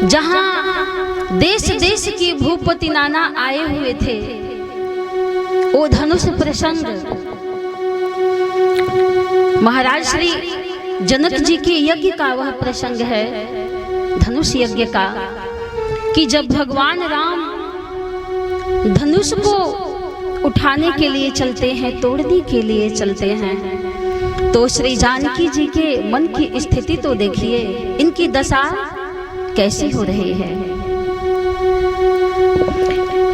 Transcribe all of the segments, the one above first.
जहां देश देश की भूपति नाना आए हुए थे, वो धनुष प्रसंग महाराज श्री जनक जी के यज्ञ का वह प्रसंग है, धनुष यज्ञ का, कि जब भगवान राम धनुष को उठाने के लिए चलते हैं, तोड़ने के लिए चलते हैं, तो श्री जानकी जी के मन की स्थिति तो देखिए, इनकी दशा कैसी हो रही है।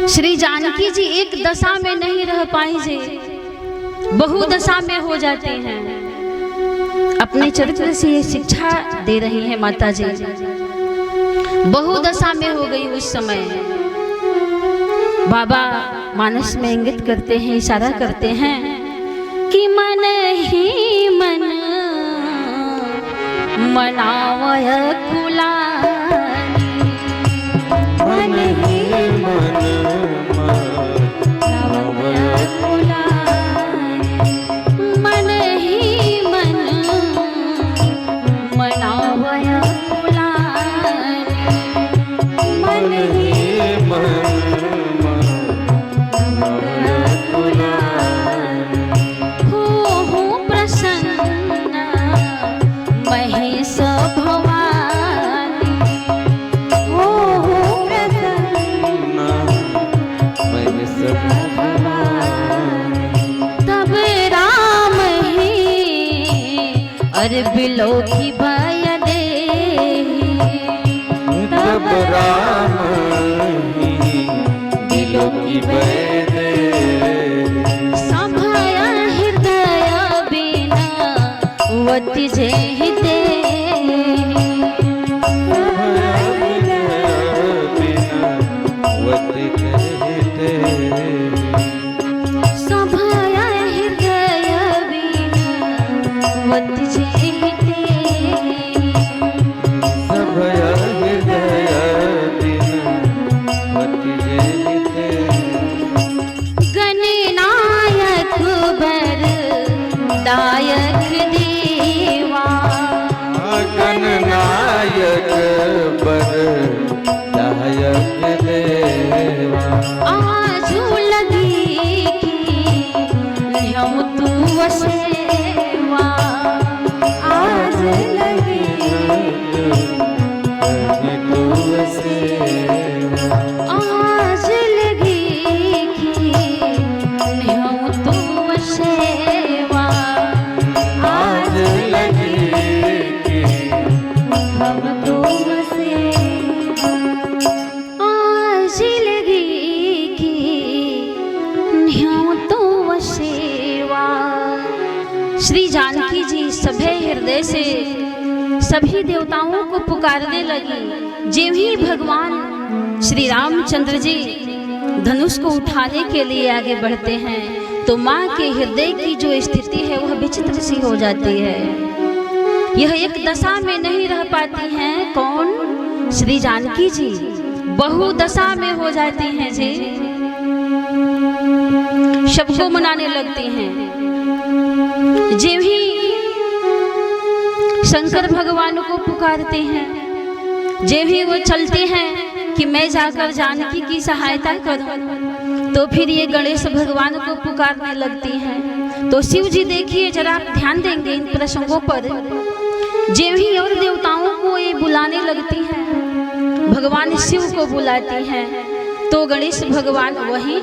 श्री जानकी जी एक दशा में नहीं रह पाई जी, बहुदशा में हो जाते हैं। अपने चरित्र से ये शिक्षा दे रही है माता जी, बहुदशा में हो गई उस समय। बाबा मानस में इंगित करते हैं, इशारा करते हैं कि मन ही मन मनावय कुलानी, मन ही मन मनावय कुलानी, मन ही मन मनावय कुलानी, मन ही मन बिलो की भय दे, तब राम ही बिलो की भय दे, सभय हृदय बिना वति जेहिते, सभय हृदय बिना वति जेहिते, दायक देवा, गणनायक बर दायक देवा, आजू लगी कि हम तू सेवा, आज लगी तू सेवा, आज लगी कि हम तू सेवा, श्री जानकी जी सभे हृदय से सभी देवताओं को पुकारने लगी। ज्यों ही भगवान श्री रामचंद्र जी धनुष को उठाने के लिए आगे बढ़ते हैं, तो माँ के हृदय की जो स्थिति है वह विचित्र सी हो जाती है। यह एक दशा में नहीं रह पाती हैं। कौन? श्री जानकी जी बहुदशा में हो जाती हैं जी, सबको मनाने लगती हैं। ज्यों ही शंकर भगवान को पुकारते हैं, ज्यों ही वो चलते हैं कि मैं जाकर जानकी की सहायता करूं, तो फिर ये गणेश भगवान को पुकारने लगती हैं। तो शिव जी देखिए, जरा आप ध्यान देंगे इन प्रसंगों पर, ज्यों ही और देवताओं को ये बुलाने लगती हैं, भगवान शिव को बुलाती हैं, तो गणेश भगवान वहीं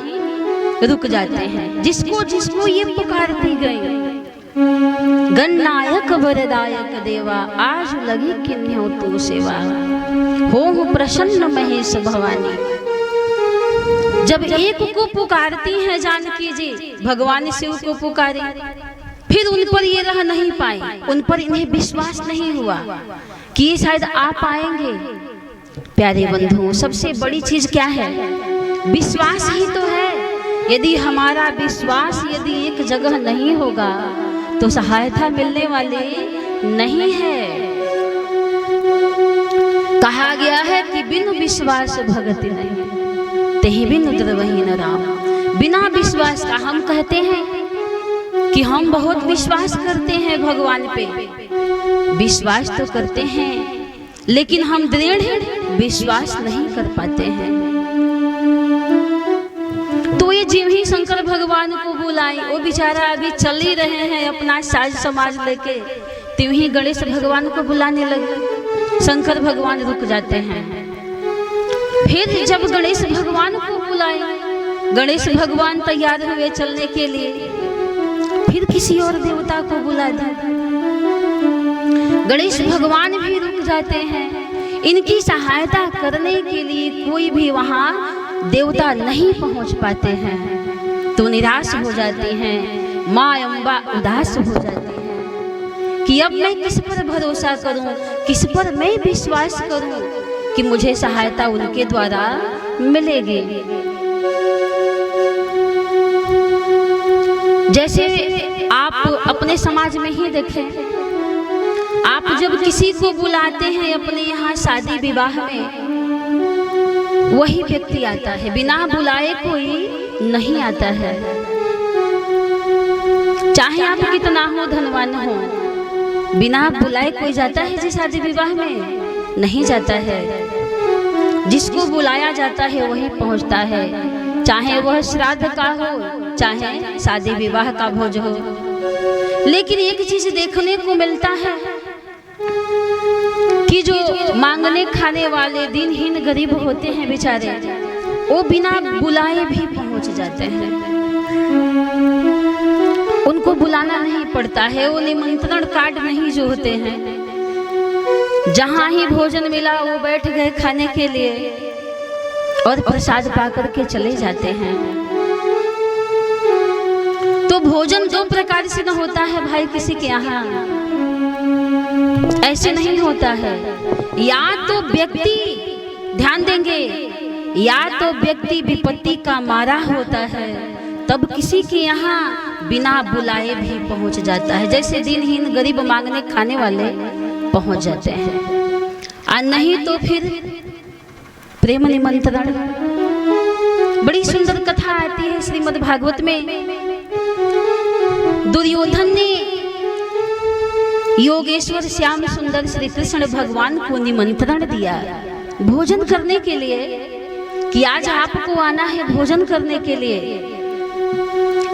रुक जाते हैं। जिसको जिसको ये पुकारती गई, गणनायक वरदायक देवा, आज लगी किन्हीं तू सेवा, हो प्रसन्न महेश भवानी। जब एक को पुकारती हैं जानकी जी, भगवान शिव को पुकारी, फिर उन पर ये रह नहीं पाई, उन पर इन्हें विश्वास नहीं हुआ कि शायद आ पाएंगे। प्यारे बंधुओं, सबसे बड़ी चीज क्या है? विश्वास ही तो है। यदि हमारा विश्वास यदि एक जगह नहीं होगा तो सहायता मिलने वाली नहीं है। कहा गया है कि बिनु विश्वास भगति नहीं, तेहि बिनु द्रवहि न राम। बिना विश्वास का हम कहते हैं कि हम बहुत विश्वास करते हैं भगवान पे, विश्वास तो करते हैं, लेकिन हम दृढ़ विश्वास नहीं कर पाते हैं। तो ये जीव ही शंकर भगवान को बुलाए, वो बेचारा अभी चल ही रहे हैं अपना साज समाज लेके, त्यों ही गणेश भगवान को बुलाने लगे। शंकर भगवान रुक जाते हैं। फिर जब गणेश भगवान को बुलाए, गणेश भगवान तैयार हुए चलने के लिए, फिर किसी और देवता को बुला दिया। गणेश भगवान भी रुक जाते हैं। इनकी सहायता करने के लिए कोई भी वहां देवता नहीं पहुंच पाते हैं। तो निराश हो जाती हैं, माँ अम्बा उदास हो जाती हैं कि अब मैं किस पर भरोसा करूं, किस पर मैं विश्वास करूं कि मुझे सहायता उनके द्वारा मिलेगी। जैसे आप अपने समाज में ही देखें, आप जब किसी को बुलाते हैं अपने यहाँ शादी विवाह में, वही व्यक्ति आता है, बिना बुलाए कोई नहीं आता है। चाहे आप कितना हो धनवान हो, बिना बुलाए कोई जाता है जी शादी विवाह में? नहीं जाता है। जिसको बुलाया जाता है वही पहुंचता है, चाहे वह श्राद्ध का हो, चाहे शादी विवाह का भोज हो। लेकिन एक चीज देखने को मिलता है कि जो मांगने खाने वाले दिनहीन गरीब होते हैं बेचारे, वो बिना बुलाए भी पहुंच जाते हैं। उनको बुलाना नहीं पड़ता है, वो निमंत्रण कार्ड नहीं जो होते हैं, जहां ही भोजन मिला वो बैठ गए खाने के लिए और प्रसाद पाकर के चले जाते हैं। तो भोजन दो प्रकार से न होता है भाई किसी के यहाँ, ऐसे नहीं होता है। या तो व्यक्ति, ध्यान देंगे, या तो व्यक्ति विपत्ति का मारा होता है, तब किसी के यहाँ बिना बुलाए भी पहुंच जाता है। जैसे दिनहीन गरीब मांगने खाने वाले पहुंच जाते हैं, और नहीं तो फिर प्रेम निमंत्रण। बड़ी सुंदर कथा आती है श्रीमद् भागवत में। दुर्योधन ने योगेश्वर श्याम सुंदर श्री कृष्ण भगवान को निमंत्रण दिया भोजन करने के लिए कि आज आपको आना है भोजन करने के लिए।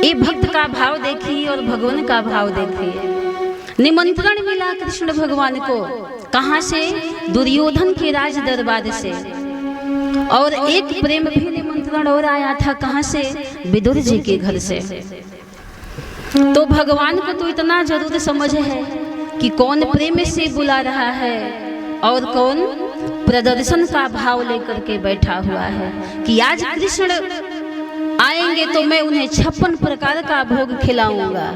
ये भक्त का भाव देखिए और भगवान का भाव देखिए। निमंत्रण मिला कृष्ण भगवान को, कहां से? दुर्योधन के राज दरबार से। और एक प्रेम भी निमंत्रण और आया था, कहां से? विदुर जी के घर से। तो भगवान को तो इतना जरूर समझ है कि कौन प्रेम से बुला रहा है और कौन प्रदर्शन का भाव लेकर के बैठा हुआ है कि आज कृष्ण आएंगे तो मैं उन्हें 56 प्रकार का भोग खिलाऊंगा।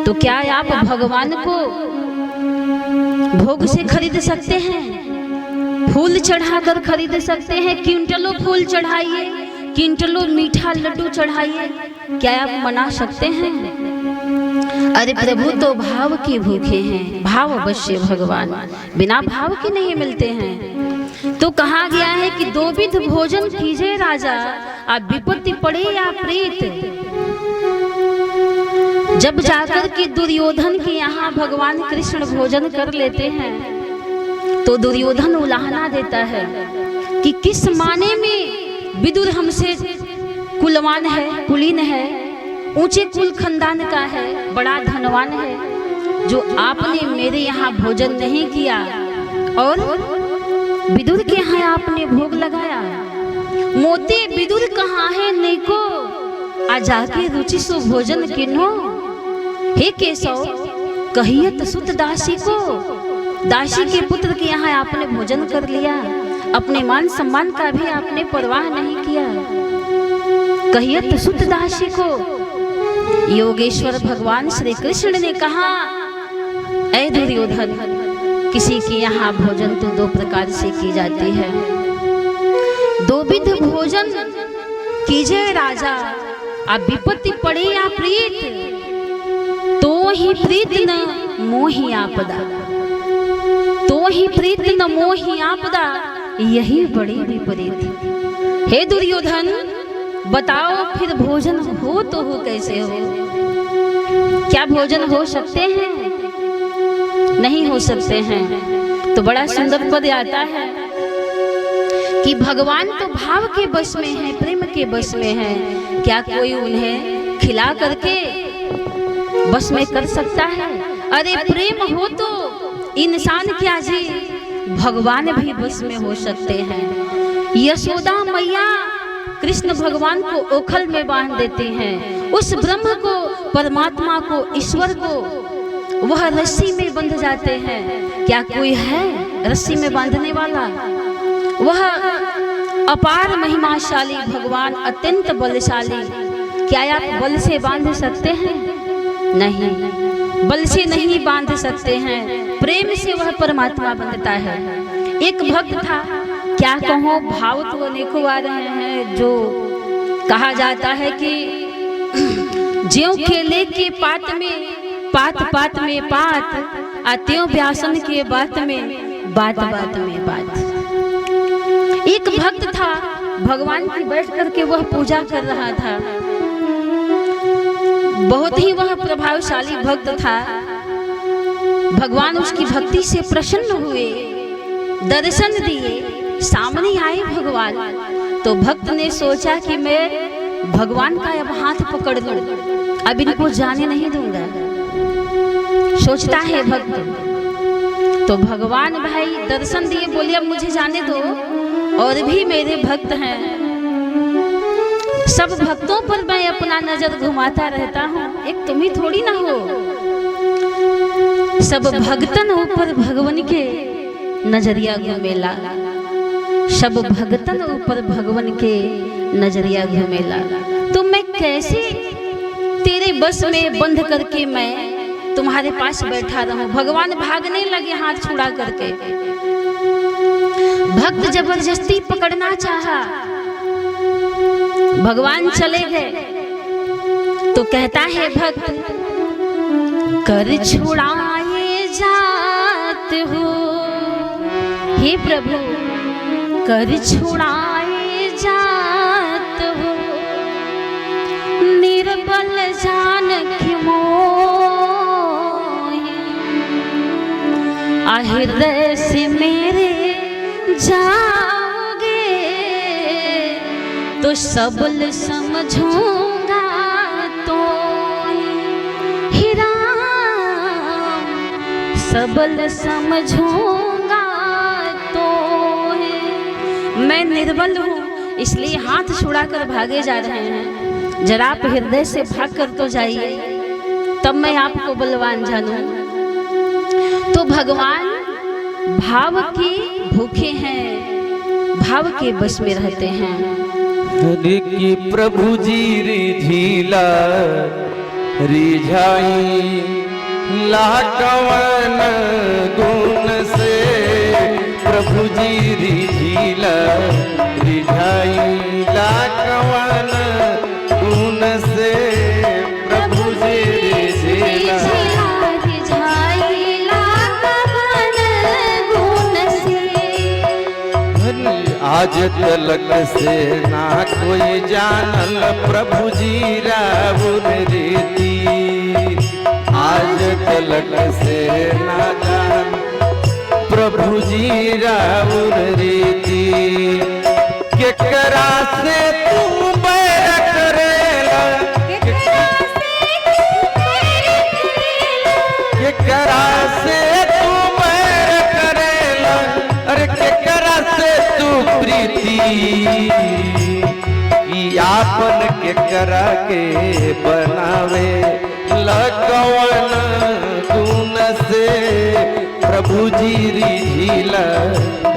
तो क्या आप भगवान को भोग से खरीद सकते हैं? फूल चढ़ाकर खरीद सकते हैं? क्विंटलों फूल चढ़ाइए, क्विंटलों मीठा लड्डू चढ़ाइए, क्या आप मना सकते हैं? अरे प्रभु तो भाव के भूखे हैं, भाव अवश्य भगवान बिना भाव के नहीं मिलते हैं। तो कहा गया है कि दो विध भोजन कीजिए राजा, आप विपत्ति पड़े या प्रीत। जब जाकर के दुर्योधन के यहाँ भगवान कृष्ण भोजन कर लेते हैं तो दुर्योधन उलाहना देता है कि किस माने में विदुर हमसे कुलवान है, कुलीन है, ऊंचे कुल खानदान का है, बड़ा धनवान है, जो आपने मेरे यहाँ भोजन नहीं किया और विदुर के यहाँ आपने भोग लगाया। मोते विदुर कहाँ है नेको, आ जाके रुचि सो भोजन किन्हो। हे केशव कहियत सुत दासी को, दासी के पुत्र के यहाँ आपने भोजन कर लिया, अपने मान सम्मान का भी आपने परवाह नहीं किया। कहियत सुत दासी को। योगेश्वर भगवान श्री कृष्ण ने कहा, ऐ दुर्योधन, किसी के यहाँ भोजन तो दो प्रकार से की जाती है। दो विध भोजन कीजिए राजा, अब विपत्ति पड़े या प्रीत, तो ही प्रीत न मोहि आपदा, तो ही प्रीत न मोहि आपदा, यही बड़ी विपरीत। हे दुर्योधन, बताओ फिर भोजन हो तो हो कैसे हो? क्या भोजन हो सकते हैं? नहीं हो सकते हैं। तो बड़ा सुंदर पद आता है कि भगवान तो भाव के बस में है, प्रेम के बस में है, क्या कोई उन्हें खिला करके बस में कर सकता है? अरे प्रेम हो तो इंसान क्या जी, भगवान भी बस में हो सकते हैं। यशोदा मैया कृष्ण भगवान को ओखल में बांध देते हैं, उस ब्रह्म को, परमात्मा को, ईश्वर को वह रस्सी में बंध जाते हैं। क्या कोई है रस्सी में बांधने वाला? वह अपार महिमाशाली भगवान अत्यंत बलशाली, क्या आप बल से बांध सकते हैं? नहीं, बल से नहीं बांध सकते हैं, प्रेम से वह परमात्मा बनता है। एक भक्त था, क्या कहूँ, भाव तो अनेकों आ रहे हैं, जो कहा जाता है कि ज्यों केले के पात में पात पात में पात, आत्यों व्यासन के बात में बात बात में बात। एक भक्त था, भगवान की बैठ करके वह पूजा कर रहा था, बहुत ही वह प्रभावशाली भक्त था। भगवान उसकी भक्ति से प्रसन्न हुए, दर्शन दिए, सामने आए भगवान। तो भक्त ने सोचा कि मैं भगवान का अब हाथ पकड़ लूं, अब इनको जाने नहीं दूंगा, सोचता है भक्त। तो भगवान भाई दर्शन दिए, बोले अब मुझे जाने दो, और भी मेरे भक्त हैं, सब भक्तों पर मैं अपना नजर घुमाता रहता हूँ, एक तुम ही थोड़ी ना हो। सब भक्तन ऊपर भगवान के नजरिया घुमेला, सब भक्तन ऊपर भगवान के नजरिया घुमेला। तो मैं कैसे तेरे बस में बंध करके मैं तुम्हारे पास बैठा रहूं? भगवान भागने लगे हाथ छुड़ा करके। भक्त जबरदस्ती पकड़ना चाहा, भगवान चले गए। तो कहता है भक्त, कर छुड़ाए जात हो, हे प्रभु कर छुड़ाए जात हो, निर्बल जान की हृदय से मेरे जाओगे तो सबल समझूंगा तो हीरा, सबल समझूंगा तो मैं निर्बल हूँ, इसलिए हाथ छुड़ाकर भागे जा रहे हैं। जरा आप हृदय से भाग कर तो जाइए, तब मैं आपको बलवान जानूं। तो भगवान भाव की भूखे हैं, भाव के बस में रहते हैं। हरि की प्रभु जी रिझिला रिझाई लाकवन गुण से, प्रभु जी रिझिला रिझाई लाकवन गुण से, प्रभु जी रिझिला आज तलक से ना कोई जानल प्रभु जी रावुर रीति, आज तलक से ना जान प्रभु जी रावुर रीति। केकरा से तू बैर करेला, केकरा से तू बैर करेला, अरे केकरा से तू प्रीति, कि आपन के करा के बनावे लगवन गुण से, प्रभु जी रिझिला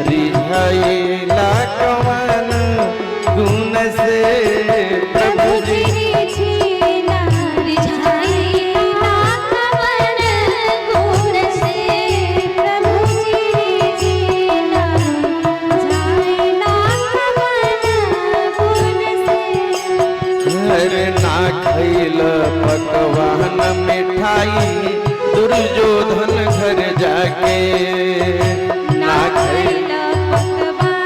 रिझाई लगवन गुण से, प्रभु जी रिझिला रिझाई लगवन गुण से, प्रभु जी रिझिला रिझाई लगवन गुण से। अरे ना खैल पकवान मिठाई दुर्योधन घर जाके, ना खैल पकवान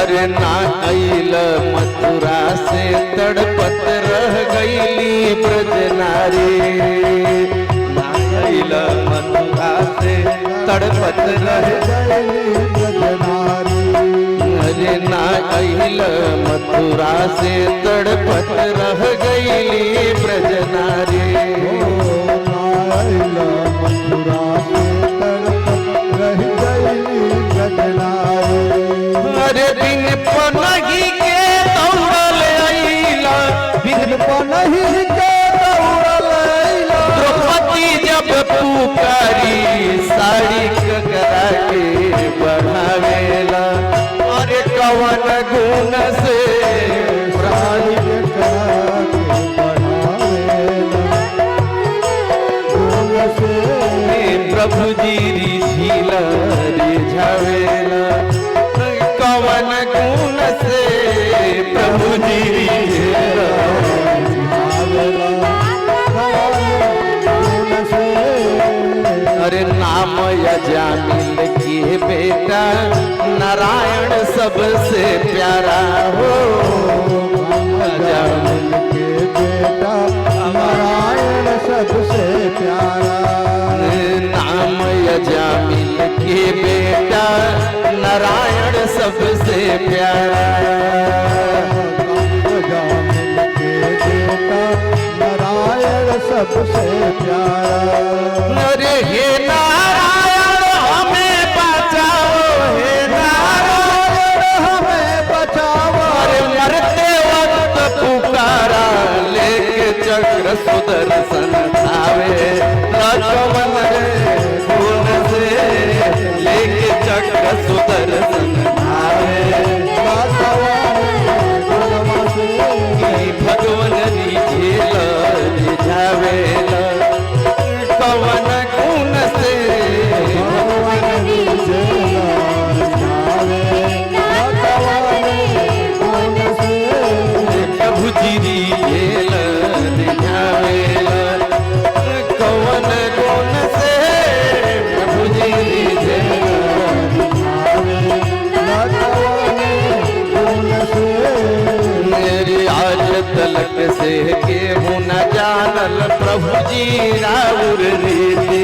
अरे ना अइल मथुरा से तड़पत रह गईली ब्रज नारी। ना अइल मथुरा से तड़पत रह गईली ब्रज नारी। अरे ना अइल मथुरा से तड़पत रह गईली ब्रज नारी। अरे बिन पनही के दौड़ल अइला, बिन पनही के दौड़ल अइला। द्रौपदी जब पुकारी साड़ी ककरा के बढ़ावेला। अरे कवन गुण से साड़ी ककरा के बढ़ावेला। गुण से प्रभु जी रिझिला रिझावेला। कवन गुण से प्रभु जी रिझिला रिझावेला। अरे नाम यजामिल के बेटा नारायण सबसे प्यारा हो। यजामिल के बेटा नारायण सबसे प्यारा। नाम यजामिल के बेटा नारायण सबसे प्यारा। यजामिल के बेटा नारायण सबसे प्यारा। अरे हे नारायण हमें बचाओ, हे नारायण हमें बचाओ। अरे मरते वक्त पुकारा लेके चक्र सुदर्शन आवे। लक्ष्मण गुण से लेके चक्र सुदर्शन आवे। भगवान रिझेला रिझावेला। कवन गुण से भगवान रिझेला रिझावेला। प्रभु जी रिझेला रिझावेला। कवन गुण से प्रभु जी रिझेला रिझावेला। मेरी आज तलक से केहू न जानल प्रभु जी राउर रीति।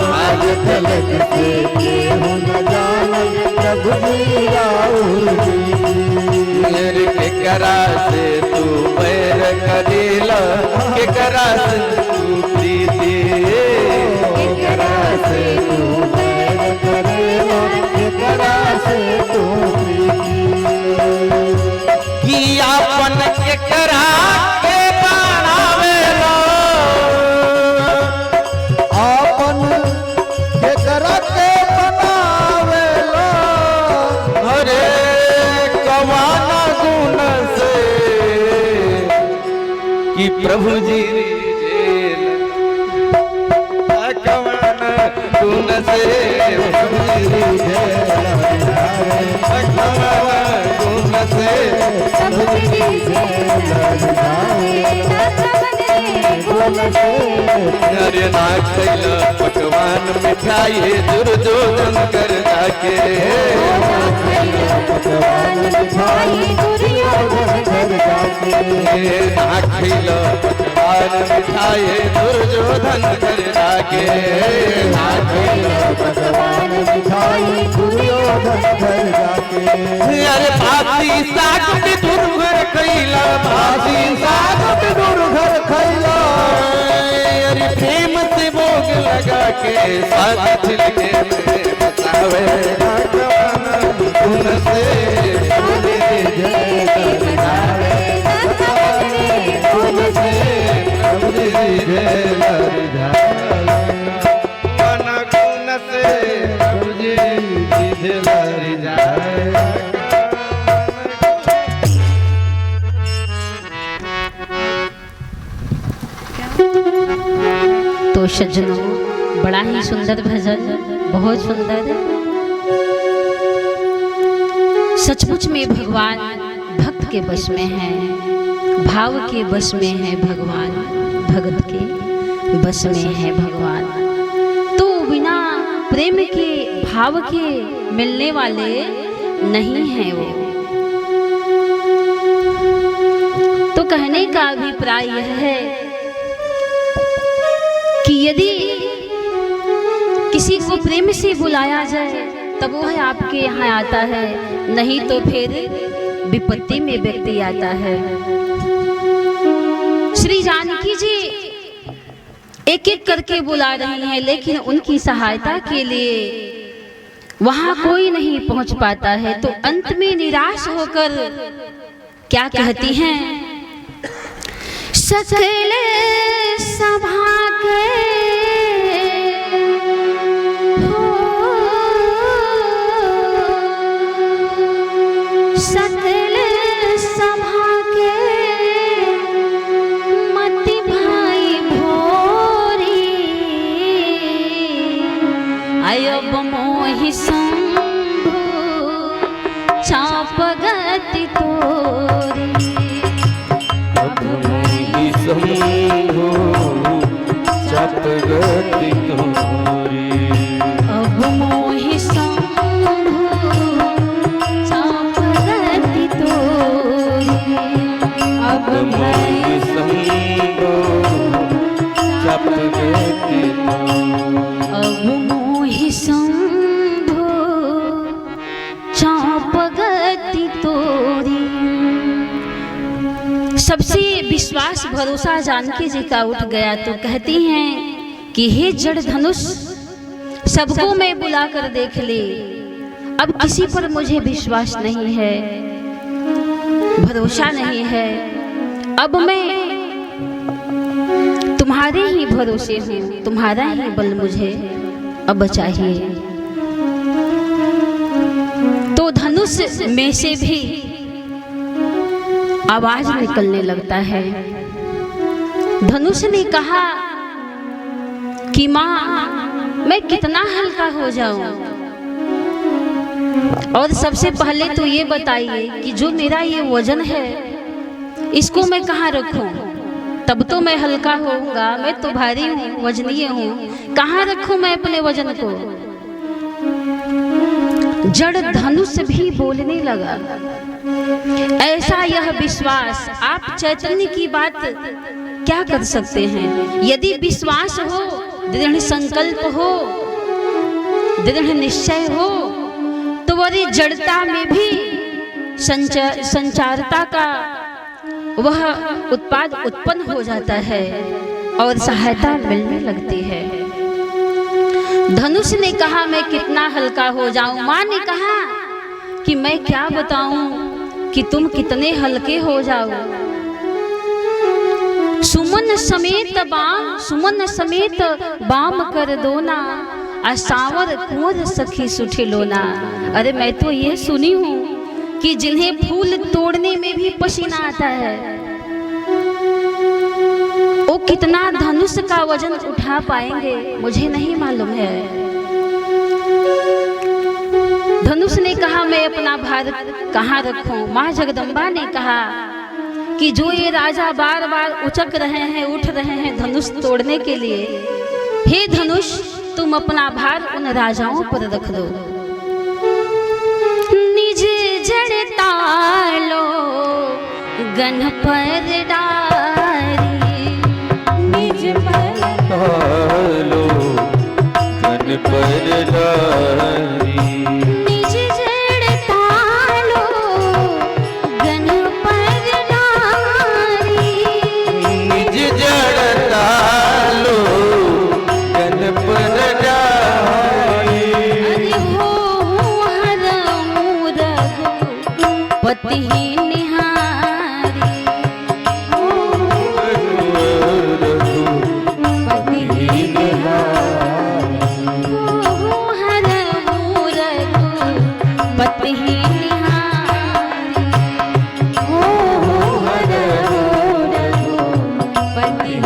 आज तलक से केहू न जानल प्रभु जी राउर रीति। मेरे केकरा से तू पैर करेला, केकरा से तू प्रीति। केकरा से तू पैर करेला, केकरा से तू प्रीति। कि आपन केकरा के बनावेला, आपन केकरा के बनावेला। अरे कवन गुण से कि प्रभु जी रिझेला। कवन गुण से प्रभु जी रिझेला। गुण से अरे ना खैला पकवान मिठाई दुर्योधन कर जाके। पकवान मिठाई दुर्योधन कर जाके। ना खैला पकवान मिठाई दुर्योधन कर जाके। ना खैला पकवान मिठाई दुर्योधन कर जाके। अरे भाती साग भी दुर्घर खैला, भाती साग भी दुर्घर खैला। अरे प्रेम से भोग लगा के साग छिलके में बचावे। गुण से गुण से प्रभु जी रिझेला रिझावेला। गुण से प्रभु जी रिझेला रिझावेला। तो सज्जनों, बड़ा ही सुंदर भजन, बहुत सुंदर। सचमुच में भगवान भक्त के वश में है, भाव के वश में है भगवान, भगत के वश में है भगवान। तो बिना प्रेम के भाव के मिलने वाले नहीं है वो। तो कहने का अभिप्राय यह है कि यदि किसी को प्रेम से बुलाया जाए तब वो है आपके यहाँ आता है, नहीं तो फिर विपत्ति में व्यक्ति आता है। श्री जानकी जी एक एक करके बुला रही हैं, लेकिन उनकी सहायता के लिए वहां कोई नहीं पहुंच पाता है। तो अंत में निराश होकर क्या कहती हैं, सकल सभा के सकल सभा के मति भाई भोरी, अयब मोहि शंभु चाप गति तोरी। अब मोहि शंभु चाप गति तोरी। अब मोहि शंभु चाप गति तोरी। अब मोहि शंभु चाप गति तोरी। अब मोहि शंभु चाप गति तोरी। सबसे विश्वास भरोसा जानकी जी का उठ गया। तो कहती हैं कि हे जड़ धनुष, सबको मैं बुला कर देख ली, अब किसी पर मुझे विश्वास नहीं है, भरोसा नहीं है। अब मैं तुम्हारे ही भरोसे हूँ, तुम्हारा ही बल मुझे अब चाहिए। तो धनुष में से भी आवाज निकलने लगता है। धनुष ने कहा कि माँ मैं कितना हल्का हो जाऊं, और सबसे पहले तो ये बताइए कि जो मेरा ये वजन है इसको मैं कहाँ रखूं, तब तो मैं हल्का होऊंगा। मैं तो भारी हूँ, वजनीय हूँ, कहाँ रखूं मैं अपने वजन को। जड़ धनुष भी बोलने लगा। ऐसा यह विश्वास, आप चैतन्य की बात क्या कर सकते हैं। यदि विश्वास हो, दृढ़ संकल्प हो, दृढ़ निश्चय हो, तो वही जड़ता में भी संचारता का वह उत्पाद उत्पन्न हो जाता है और सहायता मिलने लगती है। धनुष ने कहा मैं कितना हल्का हो जाऊं। माँ ने कहा कि मैं क्या बताऊं कि तुम कितने हल्के हो जाओ। सुमन समेत बाम कर दोना, असावर कुंवर सखी सुठिलोना। अरे मैं तो ये सुनी हूँ कि जिन्हें फूल तोड़ने में भी पसीना आता है, वो कितना धनुष का वजन उठा पाएंगे मुझे नहीं मालूम है। धनुष ने कहा मैं अपना भार कहाँ रखूं। माँ जगदम्बा ने कहा कि जो ये राजा बार बार उचक रहे हैं, उठ रहे हैं धनुष तोड़ने के लिए, हे धनुष तुम अपना भार उन राजाओं पर रख दो। निज जड़ तालो गन पर डारी, निज तालो गन पर डारी। पति निहारी, पति निहारी, हर पति निहारी, हर पति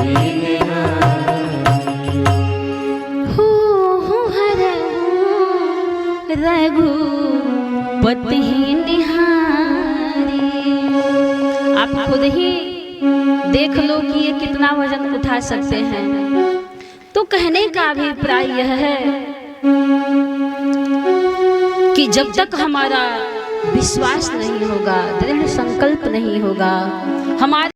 रघुपति निहारी। आप खुद ही देख लो कि ये कितना वजन उठा सकते हैं। तो कहने का अभिप्राय यह है कि जब तक हमारा विश्वास नहीं होगा, दृढ़ संकल्प नहीं होगा, हमारे